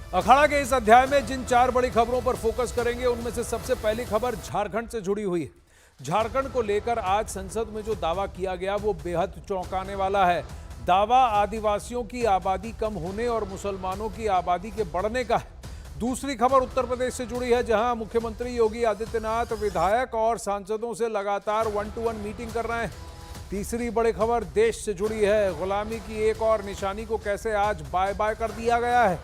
अखाड़ा के इस अध्याय में जिन 4 बड़ी खबरों पर फोकस करेंगे उनमें से सबसे पहली खबर झारखंड से जुड़ी हुई है। झारखंड को लेकर आज संसद में जो दावा किया गया वो बेहद चौंकाने वाला है। दावा आदिवासियों की आबादी कम होने और मुसलमानों की आबादी के बढ़ने का है। दूसरी खबर उत्तर प्रदेश से जुड़ी है, जहां मुख्यमंत्री योगी आदित्यनाथ विधायक और सांसदों से लगातार 1-to-1 मीटिंग कर रहे हैं। तीसरी बड़ी खबर देश से जुड़ी है, गुलामी की एक और निशानी को कैसे आज बाय बाय कर दिया गया है।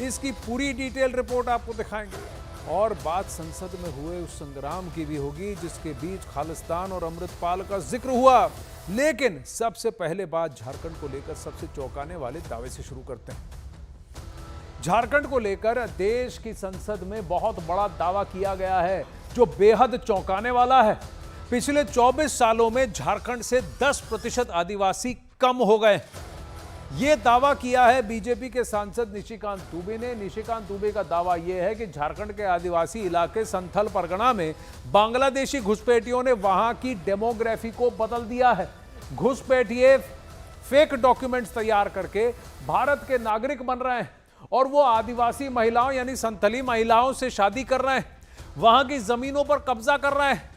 इसकी पूरी डिटेल रिपोर्ट आपको दिखाएंगे और बात संसद में हुए उस संग्राम की भी होगी जिसके बीच खालिस्तान और अमृतपाल का जिक्र हुआ। लेकिन सबसे पहले बात झारखंड को लेकर सबसे चौंकाने वाले दावे से शुरू करते हैं। झारखंड को लेकर देश की संसद में बहुत बड़ा दावा किया गया है जो बेहद चौंकाने वाला है। पिछले 24 सालों में झारखंड से 10% आदिवासी कम हो गए। यह दावा किया है बीजेपी के सांसद निशिकांत दुबे ने। निशिकांत दुबे का दावा यह है कि झारखंड के आदिवासी इलाके संथल परगना में बांग्लादेशी घुसपैठियों ने वहां की डेमोग्राफी को बदल दिया है। घुसपैठिए फेक डॉक्यूमेंट्स तैयार करके भारत के नागरिक बन रहे हैं और वो आदिवासी महिलाओं यानी संथली महिलाओं से शादी कर रहे हैं, वहां की जमीनों पर कब्जा कर रहे हैं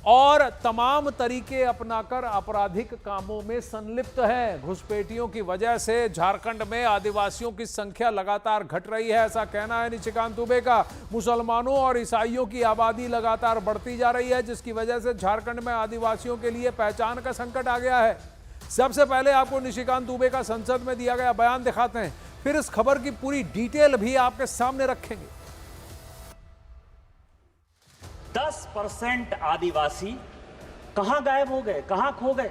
और तमाम तरीके अपनाकर आपराधिक कामों में संलिप्त है। घुसपैठियों की वजह से झारखंड में आदिवासियों की संख्या लगातार घट रही है, ऐसा कहना है निशिकांत दुबे का। मुसलमानों और ईसाइयों की आबादी लगातार बढ़ती जा रही है, जिसकी वजह से झारखंड में आदिवासियों के लिए पहचान का संकट आ गया है। सबसे पहले आपको निशिकांत दुबे का संसद में दिया गया बयान दिखाते हैं, फिर इस खबर की पूरी डिटेल भी आपके सामने रखेंगे। 10% आदिवासी कहां गायब हो गए, कहां खो गए,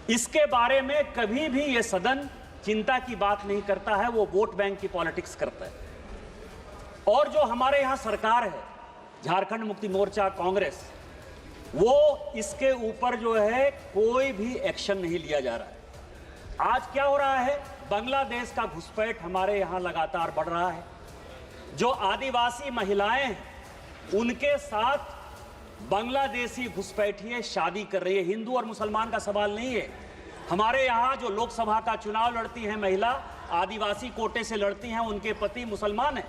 इसके बारे में कभी भी यह सदन चिंता की बात नहीं करता है। वो वोट बैंक की पॉलिटिक्स करता है। और जो हमारे यहां सरकार है, झारखंड मुक्ति मोर्चा कांग्रेस, वो इसके ऊपर जो है कोई भी एक्शन नहीं लिया जा रहा है। आज क्या हो रहा है, बांग्लादेश का घुसपैठ हमारे यहां लगातार बढ़ रहा है। जो आदिवासी महिलाएं हैं उनके साथ बांग्लादेशी घुसपैठिए शादी कर रही है। हिंदू और मुसलमान का सवाल नहीं है। हमारे यहाँ जो लोकसभा का चुनाव लड़ती हैं महिला, आदिवासी कोटे से लड़ती हैं, उनके पति मुसलमान हैं।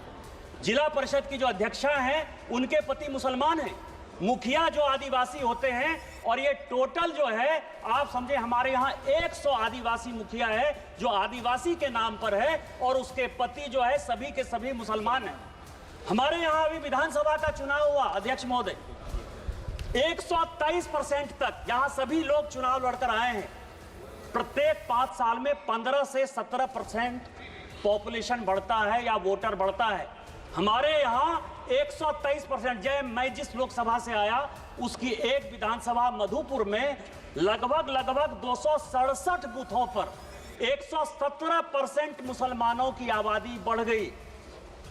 जिला परिषद की जो अध्यक्षा हैं उनके पति मुसलमान हैं। मुखिया जो आदिवासी होते हैं, और ये टोटल जो है आप समझे हमारे यहाँ 100 आदिवासी मुखिया है जो आदिवासी के नाम पर है और उसके पति जो है सभी के सभी मुसलमान हैं। हमारे यहाँ अभी विधानसभा का चुनाव हुआ, अध्यक्ष महोदय, 123% तक यहाँ सभी लोग चुनाव लड़कर आए हैं। प्रत्येक 5 साल में 15 से 17% पॉपुलेशन बढ़ता है या वोटर बढ़ता है। हमारे यहाँ 123%। मैं जिस लोकसभा से आया उसकी एक विधानसभा मधुपुर में लगभग 267 बूथों पर 117% मुसलमानों की आबादी बढ़ गई।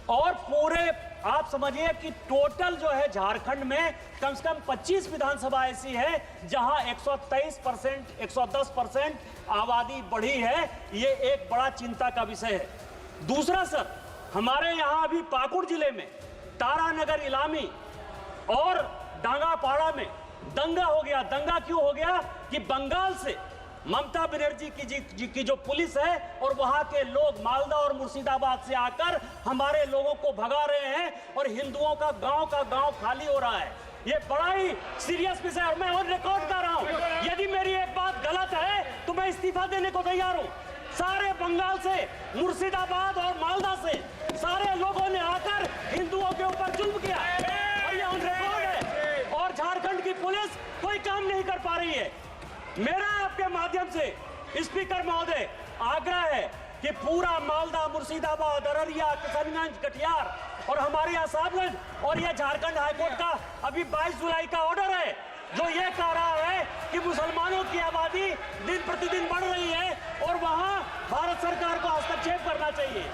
और पूरे आप समझिए कि टोटल जो है झारखंड में कम से कम 25 विधानसभा ऐसी है जहां 123%, 110% आबादी बढ़ी है। ये एक बड़ा चिंता का विषय है। दूसरा सर, हमारे यहां अभी पाकुड़ जिले में तारानगर इलामी और डांगापाड़ा में दंगा हो गया। दंगा क्यों हो गया कि बंगाल से ममता बनर्जी की जो पुलिस है और वहां के लोग मालदा और मुर्शिदाबाद से आकर हमारे लोगों को भगा रहे हैं और हिंदुओं का गांव खाली हो रहा है। ये बड़ा ही सीरियस विषय है और मैं ऑन रिकॉर्ड कर रहा हूं। यदि मेरी एक बात गलत है तो मैं इस्तीफा देने को तैयार हूं। सारे बंगाल से, मुर्शिदाबाद और मालदा से सारे लोगों ने आकर हिंदुओं के ऊपर जुल्म किया और ये ऑन रिकॉर्ड है। और झारखंड की पुलिस कोई काम नहीं कर पा रही है। मेरा आपके माध्यम से स्पीकर महोदय आग्रह है कि पूरा मालदा, मुर्शिदाबाद, अररिया, किशनगंज, कटिहार और हमारे यहाँ साहबगंज और ये झारखंड हाईकोर्ट का अभी 22 जुलाई का ऑर्डर है जो ये कह रहा है कि मुसलमानों की आबादी दिन प्रतिदिन बढ़ रही है और वहां भारत सरकार को हस्तक्षेप करना चाहिए।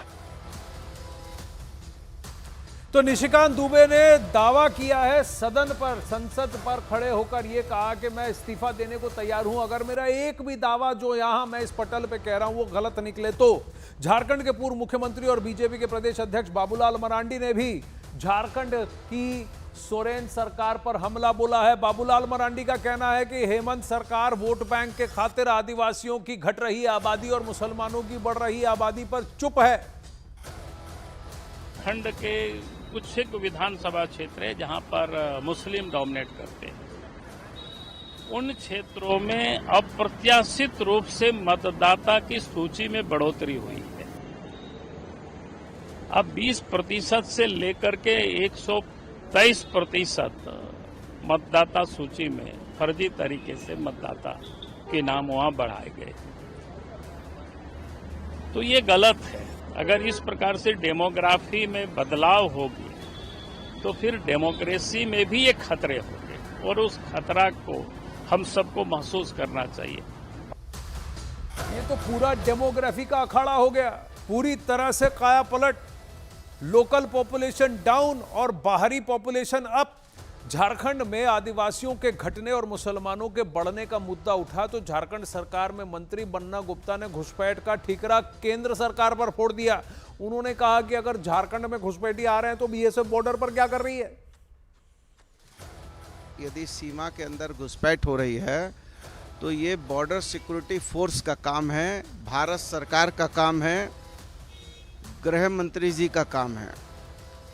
तो निशिकांत दुबे ने दावा किया है सदन पर, संसद पर खड़े होकर यह कहा कि मैं इस्तीफा देने को तैयार हूं अगर मेरा एक भी दावा जो यहां मैं इस पटल पे कह रहा हूं वो गलत निकले तो। झारखंड के पूर्व मुख्यमंत्री और बीजेपी के प्रदेश अध्यक्ष बाबूलाल मरांडी ने भी झारखंड की सोरेन सरकार पर हमला बोला है। बाबूलाल मरांडी का कहना है कि हेमंत सरकार वोट बैंक के खातिर आदिवासियों की घट रही आबादी और मुसलमानों की बढ़ रही आबादी पर चुप है। झारखंड के कुछ एक विधानसभा क्षेत्र है जहां पर मुस्लिम डोमिनेट करते हैं। उन क्षेत्रों में अप्रत्याशित रूप से मतदाता की सूची में बढ़ोतरी हुई है। अब 20% से लेकर के 123% मतदाता सूची में फर्जी तरीके से मतदाता के नाम वहां बढ़ाए गए। तो ये गलत है। अगर इस प्रकार से डेमोग्राफी में बदलाव होगी तो फिर डेमोक्रेसी में भी ये खतरे होंगे और उस खतरा को हम सबको महसूस करना चाहिए। ये तो पूरा डेमोग्राफी का अखाड़ा हो गया, पूरी तरह से काया पलट। लोकल पॉपुलेशन डाउन और बाहरी पॉपुलेशन अप। झारखंड में आदिवासियों के घटने और मुसलमानों के बढ़ने का मुद्दा उठा तो झारखंड सरकार में मंत्री बन्ना गुप्ता ने घुसपैठ का ठीकरा केंद्र सरकार पर फोड़ दिया। उन्होंने कहा कि अगर झारखंड में घुसपैठी आ रहे हैं तो बीएसएफ बॉर्डर पर क्या कर रही है। यदि सीमा के अंदर घुसपैठ हो रही है तो ये बॉर्डर सिक्योरिटी फोर्स का काम है, भारत सरकार का काम है, गृह मंत्री जी का काम है।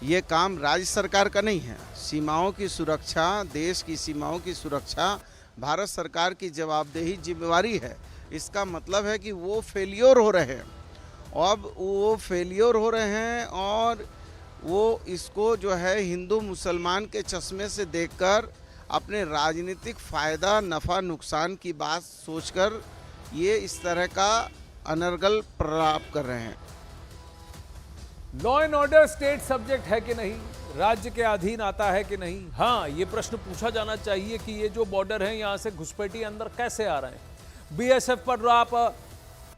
ये काम राज्य सरकार का नहीं है। सीमाओं की सुरक्षा, देश की सीमाओं की सुरक्षा भारत सरकार की जवाबदेही जिम्मेवारी है। इसका मतलब है कि वो फेलियर हो रहे हैं। अब वो फेलियर हो रहे हैं और वो इसको जो है हिंदू मुसलमान के चश्मे से देखकर अपने राजनीतिक फ़ायदा, नफ़ा, नुकसान की बात सोचकर ये इस तरह का अनर्गल प्रलाप कर रहे हैं। Law and order state subject है कि नहीं, राज्य के अधीन आता है कि नहीं। हाँ, ये प्रश्न पूछा जाना चाहिए कि ये जो बॉर्डर है यहां से घुसपैठी अंदर कैसे आ रहे हैं। बीएसएफ पर आप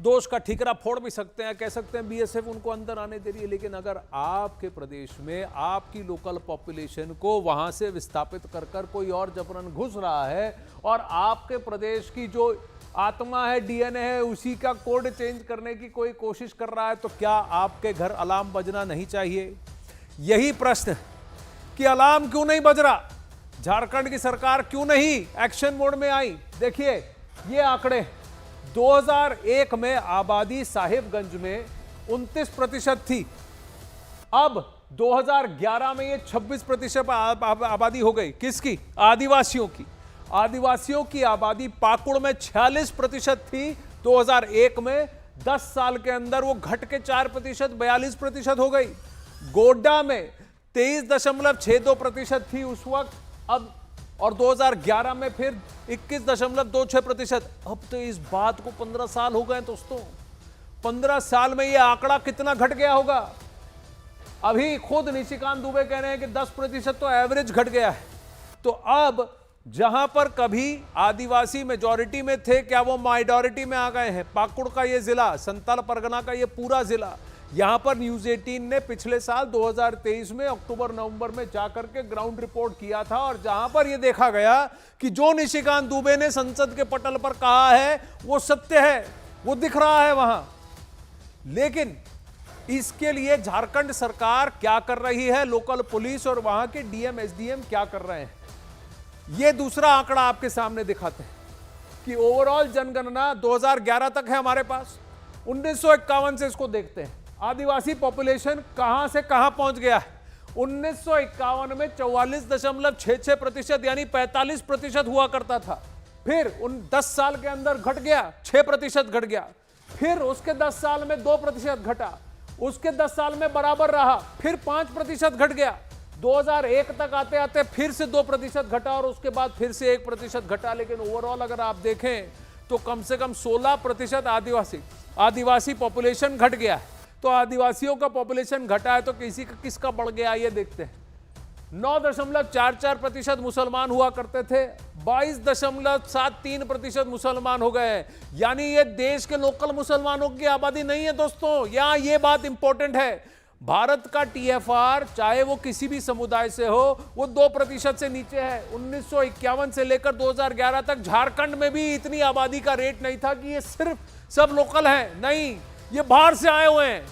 दोष का ठीकरा फोड़ भी सकते हैं, कह सकते हैं बीएसएफ उनको अंदर आने दे रही है, लेकिन अगर आपके प्रदेश में आपकी लोकल पॉपुलेशन को वहां से विस्थापित कर कर कोई और जबरन घुस रहा है और आपके प्रदेश की जो आत्मा है, डीएनए है, उसी का कोड चेंज करने की कोई कोशिश कर रहा है, तो क्या आपके घर अलार्म बजना नहीं चाहिए। यही प्रश्न कि अलार्म क्यों नहीं बज रहा, झारखंड की सरकार क्यों नहीं एक्शन मोड में आई। देखिए ये आंकड़े, 2001 में आबादी साहिबगंज में 29% थी, अब 2011 में ये 26% आबादी हो गई। किसकी? आदिवासियों की। आदिवासियों की आबादी पाकुड़ में 46% थी 2001 में, 10 साल के अंदर वो घट के 4% 42% हो गई। गोड्डा में 23.62% थी उस वक्त, अब और 2011 में फिर 21.26%। अब तो इस बात को 15 साल हो गए दोस्तों। 15 साल में ये आंकड़ा कितना घट गया होगा। अभी खुद निशिकांत दुबे कह रहे हैं कि 10% तो एवरेज घट गया है। तो अब जहां पर कभी आदिवासी मेजॉरिटी में थे, क्या वो माइनॉरिटी में आ गए हैं। पाकुड़ का ये जिला, संताल परगना का ये पूरा जिला, यहां पर न्यूज 18 ने पिछले साल 2023 में अक्टूबर-नवंबर में जाकर के ग्राउंड रिपोर्ट किया था और जहां पर यह देखा गया कि जो निशिकांत दुबे ने संसद के पटल पर कहा है वो सत्य है, वो दिख रहा है वहां। लेकिन इसके लिए झारखंड सरकार क्या कर रही है, लोकल पुलिस और वहां के डीएम एसडीएम क्या कर रहे हैं, ये दूसरा आंकड़ा आपके सामने दिखाते हैं कि ओवरऑल जनगणना 2011 तक है हमारे पास। 1951 से इसको देखते हैं, आदिवासी पॉपुलेशन कहां से कहां पहुंच गया है। 1951 में 44.66% यानी 45% हुआ करता था, फिर उन 10 साल के अंदर घट गया, 6% घट गया, फिर उसके 10 साल में 2% घटा, उसके 10 साल में बराबर रहा, फिर 5% घट गया, 2001 तक आते आते फिर से 2% घटा और उसके बाद फिर से 1% घटा। लेकिन ओवरऑल अगर आप देखें तो कम से कम 16% आदिवासी पॉपुलेशन घट गया है। तो आदिवासियों का पॉपुलेशन घटा है तो किसका बढ़ गया, ये देखते हैं। 9.44% मुसलमान हुआ करते थे, 22.73% मुसलमान हो गए हैं। यानी ये देश के लोकल मुसलमानों की आबादी नहीं है दोस्तों। यहां ये बात इंपॉर्टेंट है। भारत का टीएफआर चाहे वो किसी भी समुदाय से हो, वो 2% से नीचे है। 1951 से लेकर 2011 तक झारखंड में भी इतनी आबादी का रेट नहीं था कि ये सिर्फ सब लोकल हैं। नहीं, ये बाहर से आए हुए हैं,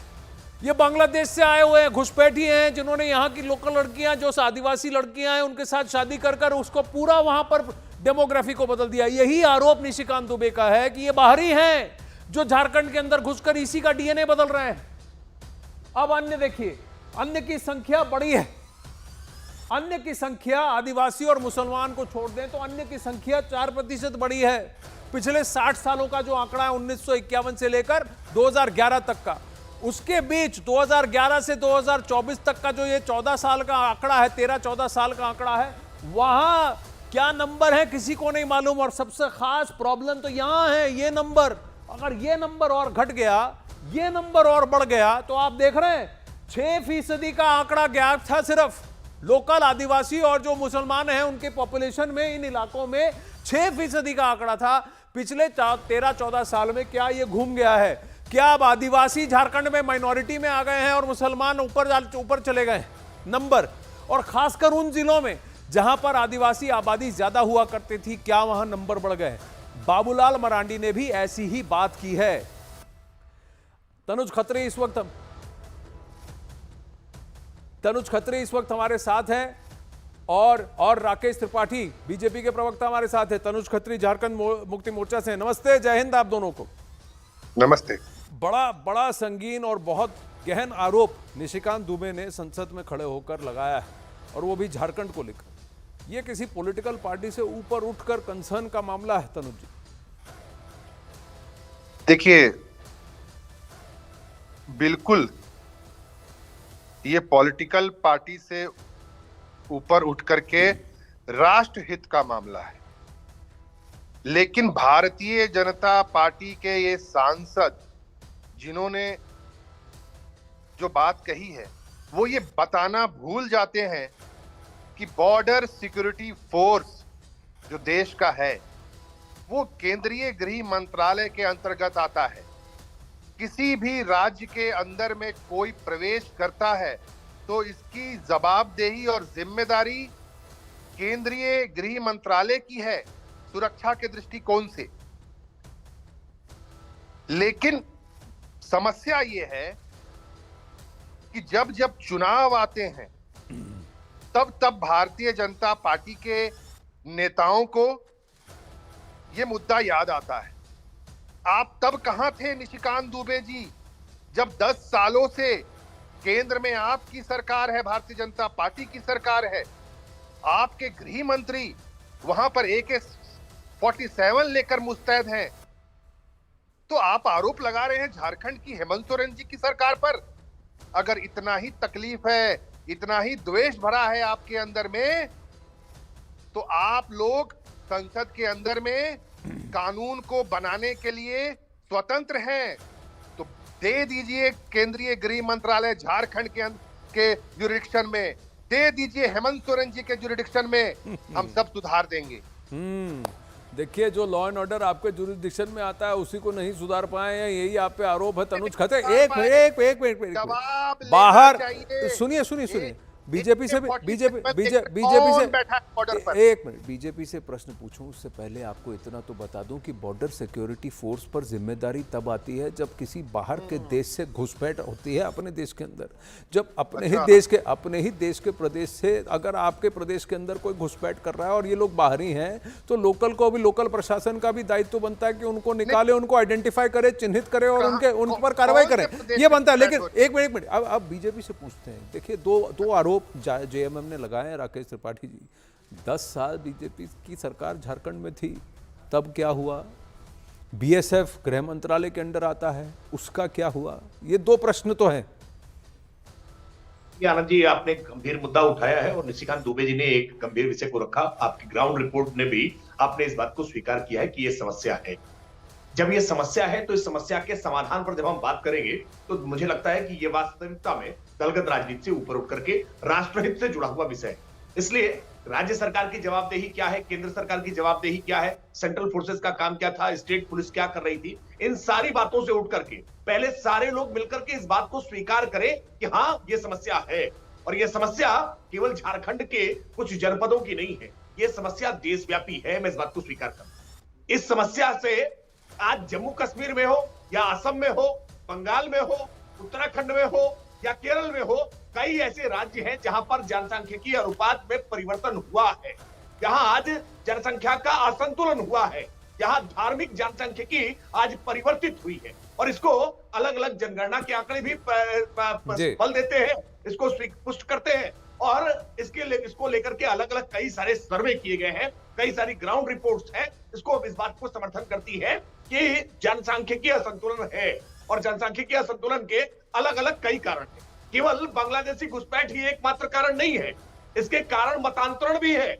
ये बांग्लादेश से आए हुए हैं, घुसपैठी हैं, जिन्होंने यहाँ की लोकल लड़कियां, जो आदिवासी लड़कियां हैं, उनके साथ शादी कर कर उसको पूरा वहां पर डेमोग्राफी को बदल दिया। यही आरोप निशिकांत दुबे का है कि ये बाहरी हैं जो झारखंड के अंदर घुसकर इसी का डीएनए बदल रहे हैं। अब अन्य देखिए, अन्य की संख्या बड़ी है। अन्य की संख्या, आदिवासी और मुसलमान को छोड़ दें तो अन्य की संख्या 4% बढ़ी है। पिछले 60 सालों का जो आंकड़ा है 1951 से लेकर 2011 तक का, उसके बीच 2011 से 2024 तक का जो ये 14 साल का आंकड़ा है, 13-14 साल का आंकड़ा है, वहां क्या नंबर है किसी को नहीं मालूम। और सबसे खास प्रॉब्लम तो यहां है ये नंबर। अगर ये नंबर और घट गया, ये नंबर और बढ़ गया, तो आप देख रहे हैं 6% का आंकड़ा गैप था सिर्फ लोकल आदिवासी और जो मुसलमान हैं उनके पॉपुलेशन में। इन इलाकों में 6% का आंकड़ा था पिछले 13-14 साल में। क्या ये घूम गया है? क्या अब आदिवासी झारखंड में माइनॉरिटी में आ गए हैं और मुसलमान ऊपर चले गए नंबर? और खासकर उन जिलों में जहां पर आदिवासी आबादी ज्यादा हुआ करती थी, क्या वहां नंबर बढ़ गए? बाबूलाल मरांडी ने भी ऐसी ही बात की है। तनुज खत्री इस वक्त हमारे साथ हैं और राकेश त्रिपाठी बीजेपी के प्रवक्ता हमारे साथ हैं। तनुज खत्री झारखंड मुक्ति मोर्चा से। नमस्ते, जय हिंद आप दोनों को। नमस्ते। बड़ा संगीन और बहुत गहन आरोप निशिकांत दुबे ने संसद में खड़े होकर लगाया है, और वो भी झारखंड को लेकर। ये किसी पॉलिटिकल पार्टी से ऊपर उठकर कंसर्न का मामला है तनुज जी? देखिए, बिल्कुल ये पॉलिटिकल पार्टी से ऊपर उठ करके राष्ट्र हित का मामला है। लेकिन भारतीय जनता पार्टी के ये सांसद जिन्होंने जो बात कही है, वो ये बताना भूल जाते हैं कि बॉर्डर सिक्योरिटी फोर्स जो देश का है वो केंद्रीय गृह मंत्रालय के अंतर्गत आता है। किसी भी राज्य के अंदर में कोई प्रवेश करता है तो इसकी जवाबदेही और जिम्मेदारी केंद्रीय गृह मंत्रालय की है सुरक्षा के दृष्टिकोण से। लेकिन समस्या ये है कि जब जब चुनाव आते हैं तब भारतीय जनता पार्टी के नेताओं को यह मुद्दा याद आता है। आप तब कहां थे निशिकांत दुबे जी, जब 10 सालों से केंद्र में आपकी सरकार है, भारतीय जनता पार्टी की सरकार है, आपके गृह मंत्री वहां पर AK-47 लेकर मुस्तैद हैं, तो आप आरोप लगा रहे हैं झारखंड की हेमंत सोरेन जी की सरकार पर। अगर इतना ही तकलीफ है, इतना ही द्वेष भरा है आपके अंदर में, तो आप लोग संसद के अंदर में कानून को बनाने के लिए स्वतंत्र हैं, तो दे दीजिए केंद्रीय गृह मंत्रालय झारखंड के जुरिडिक्शन में, दे दीजिए हेमंत सोरेन जी के जुरिडिक्शन में, हम सब सुधार देंगे। देखिए, जो लॉ एंड ऑर्डर आपके जुरिडिक्शन में आता है उसी को नहीं सुधार पाए हैं, यही आप पे आरोप है तनुज खत्री। एक मिनट बाहर सुनिए बीजेपी से प्रश्न पूछूं उससे पहले आपको इतना तो बता दूं कि बॉर्डर सिक्योरिटी फोर्स पर जिम्मेदारी तब आती है जब किसी बाहर के देश से घुसपैठ होती है अपने देश के अंदर। जब अपने ही देश के प्रदेश से अगर आपके प्रदेश के अंदर कोई घुसपैठ कर रहा है और ये लोग बाहरी हैं, तो लोकल प्रशासन का भी दायित्व बनता है कि उनको निकाले, उनको आइडेंटिफाई करे, चिन्हित करे और उन पर कार्रवाई करें, ये बनता है। लेकिन एक मिनट अब बीजेपी से पूछते हैं। देखिए, दो आरोप जेएमएम ने लगाए हैं राकेश त्रिपाठी जी। 10 साल बीजेपी की सरकार झारखंड में थी, तब क्या हुआ? बीएसएफ गृह मंत्रालय के अंडर आता है, उसका क्या हुआ? ये दो प्रश्न तो हैं। आनंद जी, आपने गंभीर मुद्दा उठाया है और निशिकांत दुबे जी ने एक गंभीर विषय को रखा। आपकी ग्राउंड रिपोर्ट ने भी आपने इस बात को स्वीकार किया है कि ये समस्या है। जब ये समस्या है तो इस समस्या के समाधान पर जब हम बात करेंगे तो मुझे लगता है कि ये वास्तविकता में दलगत राजनीति से ऊपर उठ करके राष्ट्रहित से जुड़ा हुआ विषय है। इसलिए राज्य सरकार की जवाबदेही क्या है, केंद्र सरकार की जवाबदेही क्या है, सेंट्रल फोर्सेस का काम क्या था, स्टेट पुलिस क्या कर रही थी, इन सारी बातों से उठ करके पहले सारे लोग मिलकर के इस बात को स्वीकार करें कि हाँ, ये समस्या है। और ये समस्या केवल झारखंड के कुछ जनपदों की नहीं है, ये समस्या देशव्यापी है। मैं इस बात को स्वीकार करता। इस समस्या से आज जम्मू कश्मीर में हो या असम में हो, बंगाल में हो, उत्तराखंड में हो या केरल में हो, कई ऐसे राज्य हैं जहां पर जनसंख्यिकीय अनुपात में परिवर्तन हुआ है, जहां आज जनसंख्या का असंतुलन हुआ है। यहाँ धार्मिक जनसांख्यिकी आज परिवर्तित हुई है और इसको अलग अलग जनगणना के आंकड़े भी बल देते हैं, इसको पुष्ट करते हैं और इसको लेकर के अलग अलग कई सारे सर्वे किए गए हैं, कई सारी ग्राउंड रिपोर्ट्स हैं, इसको इस बात को समर्थन करती है कि जनसांख्यिकीय असंतुलन है और जनसांख्यिकीय असंतुलन के अलग अलग कई कारण हैं। केवल बांग्लादेशी घुसपैठ ही एकमात्र कारण नहीं है, इसके कारण मतांतरण भी है।